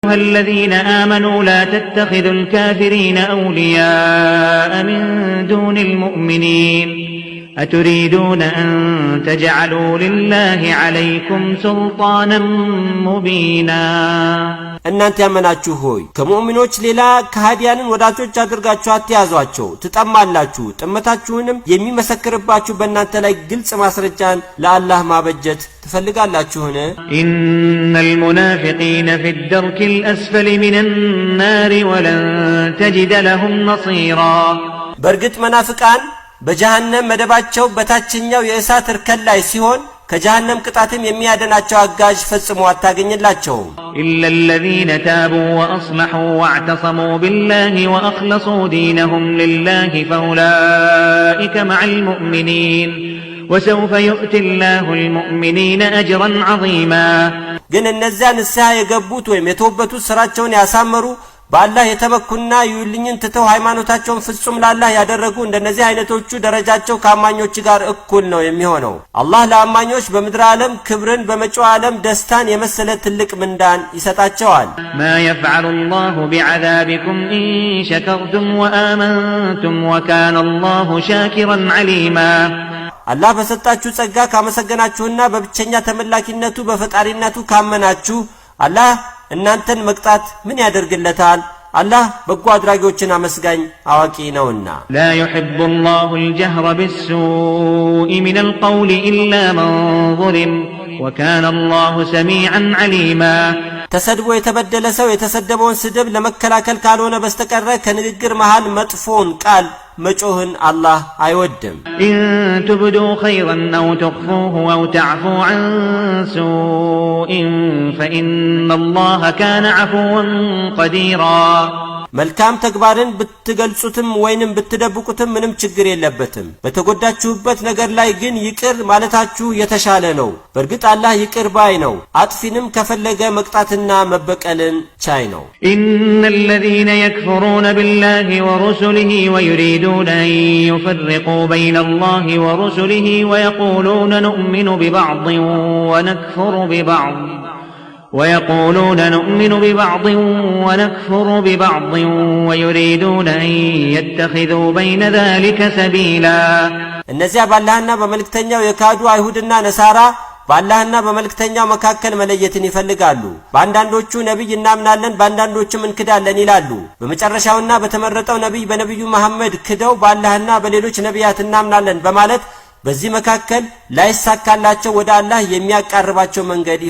الذين آمنوا لا تتخذوا الكافرين أولياء من دون المؤمنين أتريدون أن تجعلوا لله عليكم سلطانا مبينا እናንተ ያመናችሁ ሆይ ከሙእሚኖች ሌላ ከሃዲያንን ወዳጆች አድርጋችሁ አትያዟቸው ትጠማላችሁ ጥመታችሁንም የሚመሰክርባችሁ በእናንተ ላይ ግልጽ ማስረጃን ለአላህ ማበጀት ትፈልጋላችሁን ኢነል ሙናፊቂነ ፊ الدرك الأسفل من النار ولن تجد لهم نصيرا በርግጥ መናፍቃን በጀሃነም መደባቸው በታችኛው የእሳት እርከን ላይ ሲሆን ከጀሃነም ቅጣትም የሚያደናቸው አጋዥ ፈጽሞ አታገኝላቸው إلا الذين تابوا وأصلحوا واعتصموا بالله وأخلصوا دينهم لله فأولئك مع المؤمنين وسوف يؤتي الله المؤمنين أجرا عظيما ግን እነዚያ ንስሐ የገቡት ወይም የተወበቱት ስራቸውን ያሳመሩ በአላህ የተመኩና ይውልኝን ተተው ሃይማኖታቸውን ፍጹም ለአላህ ያደረጉ እንደነዚህ አይነቶቹ ደረጃቸው ከአማኞች ጋር እኩል ነው የሚሆነው አላህ ለአማኞች በምድር ዓለም ክብርን በመጪው ዓለም ደስታን የመሰለ ትልቅ ምንዳን ይሰጣቸዋል ما يفعل الله بعذابكم إن شكرتم وآمنتم وكان الله شاكرا عليما አላህ በሰጣችሁ ጸጋ ካመሰገናችሁና በብቸኛ ተመላኪነቱ በፈጣሪነቱ ካመናችሁ አላህ እናንተን መቅጣት ምን ያደርግለታል አላህ በጎ አድራጊዎችን አመስጋኝ አዋቂ ነውና لا يحب الله الجهر بالسوء من القول إلا من ظلم وكان الله سميعا عليما ተሰድቦ የተበደለ ሰው የተሰደበውን ስድብ ለመከላከል ካልሆነ በስተቀር ከንግግር መሃል መጥፎን ቃል መጮህን አላህ አይወድም إن تبدوا خيرا أو تخفوه أو تعفو عن سوء فإن الله كان عفوا قديرا መልካም ተግባርን ብትገልጹትም ወይንም ብትደብቁትም ምንም ችግር የለበትም በተጎዳችሁበት ነገር ላይ ግን ይቅር ማለታችሁ የተሻለ ነው በርግጥ አላህ ይቅር ባይ ነው አጥፊንም ከፈለገ መቅጣትና መበቀልን ቻይ ነው ኢነል ለዚነ የክፍሩነ ቢላሂ ወሩሱሊሂ ወዩሪዱነ አን ይፈርቁ በይነ አላሂ ወሩሱሊሂ ወየቁሉነ ኑእሚኑ ቢበዕድ ወነክፍሩ ቢበዕድ ويقولون نؤمن ببعض ونكفر ببعض ويريدون أن يتخذوا بين ذلك سبيلا እነዚያ ባላህና በመልእክተኛው የካዱ አይሁድና ነሳራ ባላህና በመልእክተኛው መካከል መለየትን ይፈልጋሉ በአንዳንዶቹ ነብይ እናምናለን በአንዳንዶቹም እንክዳለን ይላሉ በመጨረሻውና በተመረጠው ነብይ በነብዩ መሐመድ ክደው ባላህና በሌሎች ነቢያት እናምናለን በማለት በዚህ መካከል ላይሳካላቸው ወደ አላህ የሚያቃርባቸው መንገድ